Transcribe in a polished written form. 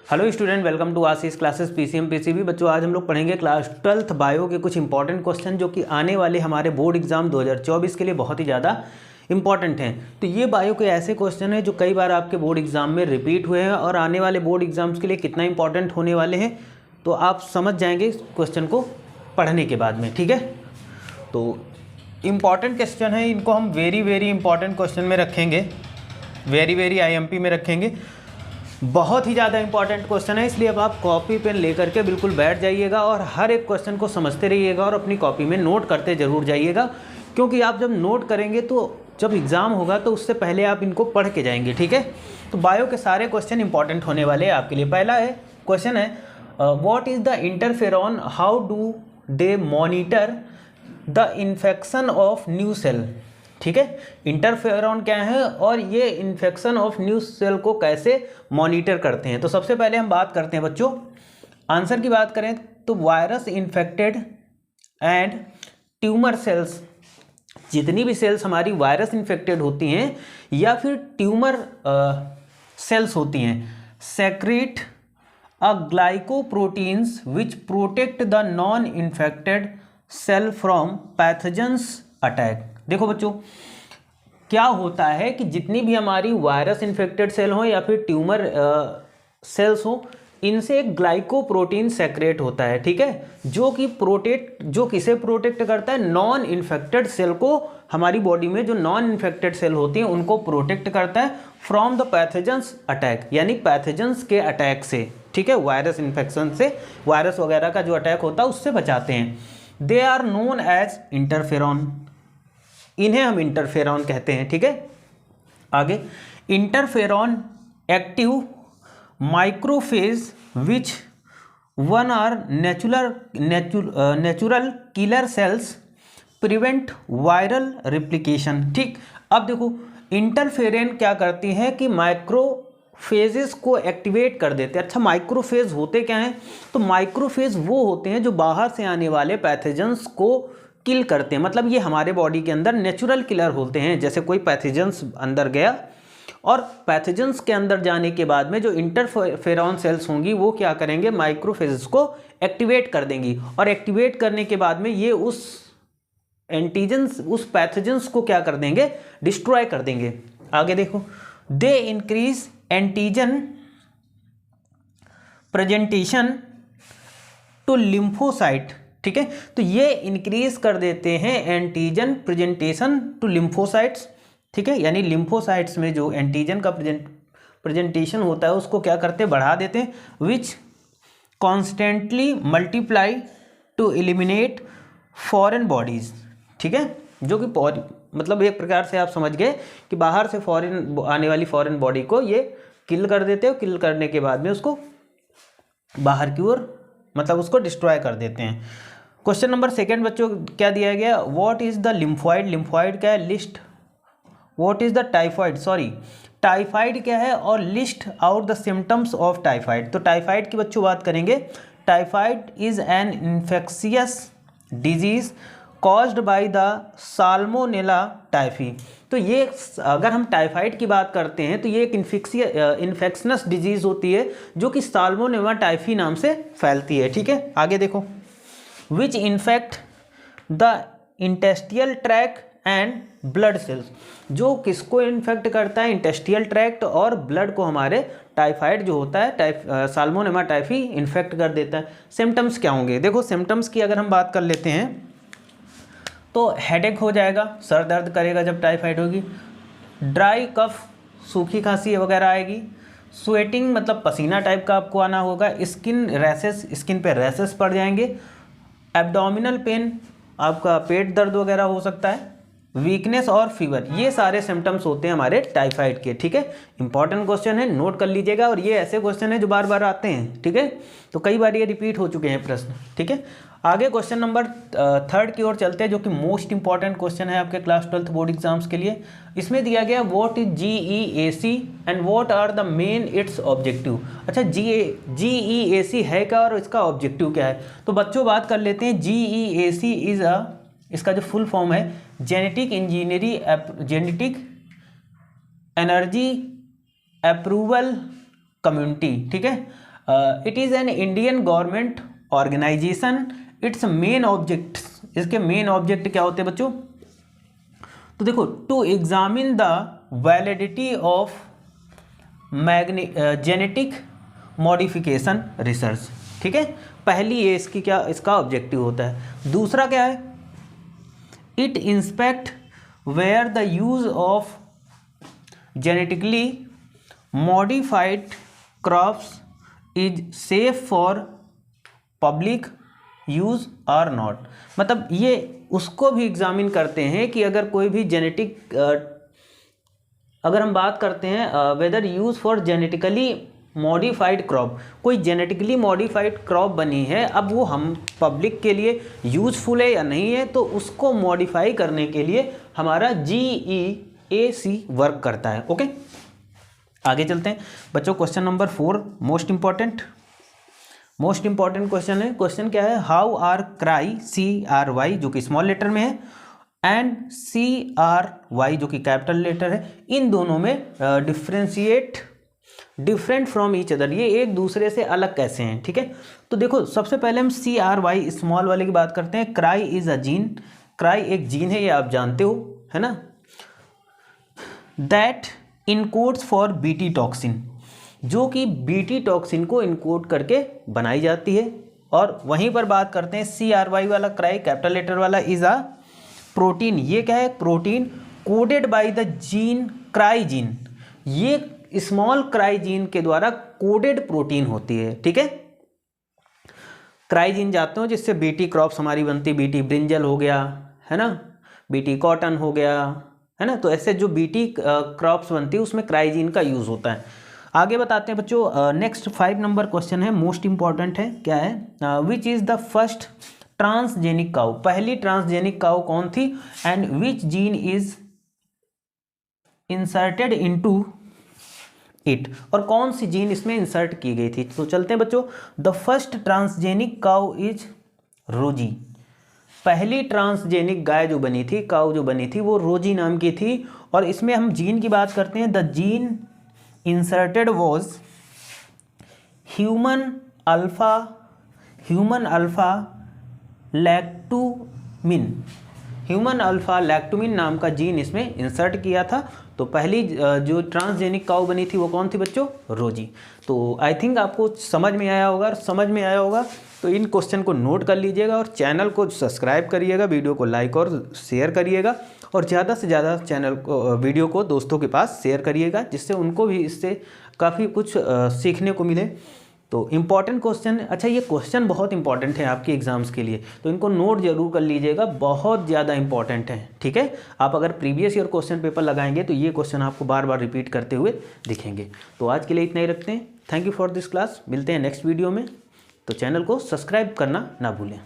Hello student, welcome to Ashish classes PCM PCB. बच्चों, आज हम लोग पढ़ेंगे क्लास 12th बायो के कुछ इंपॉर्टेंट क्वेश्चन जो कि आने वाले हमारे बोर्ड एग्जाम 2024 के लिए बहुत ही ज़्यादा इंपॉर्टेंट हैं। तो ये बायो के ऐसे क्वेश्चन हैं जो कई बार आपके बोर्ड एग्जाम में रिपीट हुए हैं और आने वाले बोर्ड एग्जाम्स के लिए कितना इंपॉर्टेंट होने वाले हैं तो आप समझ जाएंगे इस क्वेश्चन को पढ़ने के बाद में। ठीक है, तो इम्पॉर्टेंट क्वेश्चन है, इनको हम वेरी इंपॉर्टेंट क्वेश्चन में रखेंगे, वेरी आईएमपी में रखेंगे। बहुत ही ज़्यादा इंपॉर्टेंट क्वेश्चन है, इसलिए अब आप कॉपी पेन लेकर के बिल्कुल बैठ जाइएगा और हर एक क्वेश्चन को समझते रहिएगा और अपनी कॉपी में नोट करते ज़रूर जाइएगा, क्योंकि आप जब नोट करेंगे तो जब एग्ज़ाम होगा तो उससे पहले आप इनको पढ़ के जाएंगे। ठीक है, तो बायो के सारे क्वेश्चन इंपॉर्टेंट होने वाले हैं आपके लिए। पहला है क्वेश्चन है what is the interferon, how do they monitor the infection of new cell. ठीक है, इंटरफेरॉन क्या है और ये इन्फेक्शन ऑफ न्यू सेल को कैसे मॉनिटर करते हैं। तो सबसे पहले हम बात करते हैं बच्चों, आंसर की बात करें तो virus infected and tumour cells, जितनी भी सेल्स हमारी वायरस इन्फेक्टेड होती हैं या फिर ट्यूमर सेल्स होती हैं, secrete a glycoproteins which protect the non infected cell from pathogens attack. देखो बच्चों, क्या होता है कि जितनी भी हमारी वायरस इन्फेक्टेड सेल हो या फिर ट्यूमर सेल्स हो, इनसे एक ग्लाइकोप्रोटीन सेक्रेट होता है। ठीक है, जो किसे प्रोटेक्ट करता है, नॉन इन्फेक्टेड सेल को, हमारी बॉडी में जो नॉन इन्फेक्टेड सेल होती हैं उनको प्रोटेक्ट करता है फ्रॉम द पैथोजेंस अटैक, यानी पैथोजेंस के अटैक से। ठीक है, वायरस इन्फेक्शन से, वायरस वगैरह का जो अटैक होता है उससे बचाते हैं। They are known as interferon, इन्हें हम इंटरफेरॉन कहते हैं। ठीक है, आगे interferon active macrophage which one are natural killer cells prevent viral replication. ठीक, अब देखो इंटरफेरेन क्या करती है कि माइक्रोफेजेस को एक्टिवेट कर देते हैं। अच्छा, माइक्रोफेज होते क्या हैं? तो माइक्रोफेज वो होते हैं जो बाहर से आने वाले पैथोजेंस को किल करते हैं, मतलब ये हमारे बॉडी के अंदर नेचुरल किलर होते हैं। जैसे कोई पैथोजेंस अंदर गया और पैथोजेंस के अंदर जाने के बाद में जो इंटरफेरॉन सेल्स होंगी वो क्या करेंगे, माइक्रोफेजेस को एक्टिवेट कर देंगी और एक्टिवेट करने के बाद में ये उस एंटीजेंस, उस पैथोजेंस को क्या कर देंगे, डिस्ट्रॉय कर देंगे। आगे देखो, they increase antigen presentation to lymphocyte. ठीक है, तो ये इंक्रीज कर देते हैं एंटीजन प्रेजेंटेशन टू लिम्फोसाइट्स। ठीक है, यानी लिम्फोसाइट्स में जो एंटीजन का प्रेजेंटेशन होता है उसको क्या करते हैं, बढ़ा देते हैं। Which constantly multiply to eliminate foreign bodies. ठीक है, जो कि मतलब एक प्रकार से आप समझ गए कि बाहर से फॉरेन आने वाली फॉरेन बॉडी को ये किल कर देते हैं, किल करने के बाद में उसको बाहर की ओर, मतलब उसको डिस्ट्रॉय कर देते हैं। क्वेश्चन नंबर सेकंड बच्चों क्या दिया गया, what is the lymphoid, lymphoid क्या है, list. What is the typhoid, sorry typhoid क्या है और list out the symptoms of typhoid. तो टाइफाइड की बच्चों बात करेंगे, typhoid is an infectious disease caused by the salmonella typhi. तो ये अगर हम टाइफाइड की बात करते हैं तो ये एक इन्फेक्शनस डिजीज होती है जो कि साल्मोनेला टाइफी नाम से फैलती है। ठीक है, आगे देखो, which infect the intestinal tract and blood cells. जो किसको इन्फेक्ट करता है, इंटेस्टियल ट्रैक्ट और ब्लड को हमारे टाइफाइड जो होता है साल्मोनेला टाइफी इन्फेक्ट कर देता है। सिम्टम्स क्या होंगे, देखो सिम्टम्स की अगर हम बात कर लेते हैं तो हेडेक हो जाएगा, सर दर्द करेगा जब टाइफाइड होगी, ड्राई कफ, सूखी खांसी वगैरह आएगी, स्वेटिंग मतलब पसीना टाइप का आपको आना होगा, स्किन रैसेस, स्किन पे रैसेस पड़ जाएंगे, एब्डोमिनल पेन, आपका पेट दर्द वगैरह हो सकता है, वीकनेस और फीवर। ये सारे सिम्टम्स होते हैं हमारे टाइफाइड के। ठीक है, इंपॉर्टेंट क्वेश्चन है, नोट कर लीजिएगा और ये ऐसे क्वेश्चन है जो बार बार आते हैं। ठीक है, तो कई बार ये रिपीट हो चुके हैं प्रश्न। ठीक है, आगे क्वेश्चन नंबर थर्ड की ओर चलते हैं जो कि मोस्ट इंपॉर्टेंट क्वेश्चन है आपके क्लास 12th बोर्ड एग्जाम्स के लिए। इसमें दिया गया what is GEAC and what are the main its objective. अच्छा, GEAC है क्या और इसका ऑब्जेक्टिव क्या है? तो बच्चों बात कर लेते हैं, GEAC इज इसका जो फुल फॉर्म है जेनेटिक एनर्जी अप्रूवल कम्युनिटी। ठीक है, it is an Indian government organisation. Its main object, इसके मेन ऑब्जेक्ट क्या होते हैं बच्चों? तो देखो, to examine the validity of genetic modification research, ठीक है। पहली ये इसकी क्या, इसका ऑब्जेक्टिव होता है। दूसरा क्या है? It inspect where the use of genetically modified crops is safe for public use or not. मतलब ये उसको भी एग्जामिन करते हैं कि अगर कोई भी जेनेटिक, अगर हम बात करते हैं whether use for genetically modified crop, कोई जेनेटिकली मॉडिफाइड क्रॉप बनी है, अब वो हम पब्लिक के लिए यूजफुल है या नहीं है, तो उसको मॉडिफाई करने के लिए हमारा GEAC वर्क करता है। ओके, आगे चलते हैं बच्चों। Question number 4 most important question है। क्वेश्चन क्या है? हाउ आर क्राई CRY जो कि स्मॉल लेटर में है एंड CRY जो कि कैपिटल लेटर है, इन दोनों में डिफरेंट फ्रॉम ईच अदर, ये एक दूसरे से अलग कैसे हैं, ठीक है। तो देखो, सबसे पहले हम CRY स्मॉल वाले की बात करते हैं। Cry is a gene, cry एक जीन है, ये आप जानते हो, है ना। That encodes for BT toxin, जो कि BT टॉक्सिन को इनकोड करके बनाई जाती है। और वहीं पर बात करते हैं CRY वाला, क्राई कैपिटल लेटर वाला, इज अ प्रोटीन। ये क्या है? Protein coded by the gene cry gene, ये स्मॉल क्राई जीन के द्वारा कोडेड प्रोटीन होती है, ठीक है। क्राई जीन जानते हो जिससे BT क्रॉप्स हमारी बनती, BT ब्रिंजल हो गया, है ना, BT कॉटन हो गया, है ना। तो ऐसे जो BT क्रॉप्स बनती है उसमें क्राई जीन का यूज़ होता है। आगे बताते हैं बच्चों। नेक्स्ट 5 नंबर क्वेश्चन है, मोस्ट इंपॉर्टेंट है। क्या है? Which is the first transgenic cow, पहली ट्रांसजेनिक काउ कौन थी? And which gene is inserted into it, और कौन सी जीन इसमें इंसर्ट की गई थी। तो चलते हैं बच्चों। The first transgenic cow is रोजी, पहली ट्रांसजेनिक गाय जो बनी थी, काउ जो बनी थी, वो रोजी नाम की थी। और इसमें हम जीन की बात करते हैं। The gene inserted was human alpha lactalbumin, human alpha lactalbumin नाम का जीन इसमें इंसर्ट किया था। तो पहली जो ट्रांसजेनिक काउ बनी थी वो कौन थी बच्चों? रोजी। तो आई थिंक आपको समझ में आया होगा, और समझ में आया होगा तो इन क्वेश्चन को नोट कर लीजिएगा और चैनल को सब्सक्राइब करिएगा, वीडियो को लाइक और शेयर करिएगा, और ज़्यादा से ज़्यादा चैनल को, वीडियो को दोस्तों के पास शेयर करिएगा, जिससे उनको भी इससे काफ़ी कुछ सीखने को मिले। तो इम्पॉर्टेंट क्वेश्चन, अच्छा ये क्वेश्चन बहुत इंपॉर्टेंट है आपके एग्जाम्स के लिए, तो इनको नोट जरूर कर लीजिएगा, बहुत ज़्यादा इंपॉर्टेंट है, ठीक है। आप अगर प्रीवियस ईयर क्वेश्चन पेपर लगाएंगे तो ये क्वेश्चन आपको बार बार रिपीट करते हुए दिखेंगे। तो आज के लिए इतना ही रखते हैं। Thank you for this class, मिलते हैं नेक्स्ट वीडियो में। तो चैनल को सब्सक्राइब करना ना भूलें।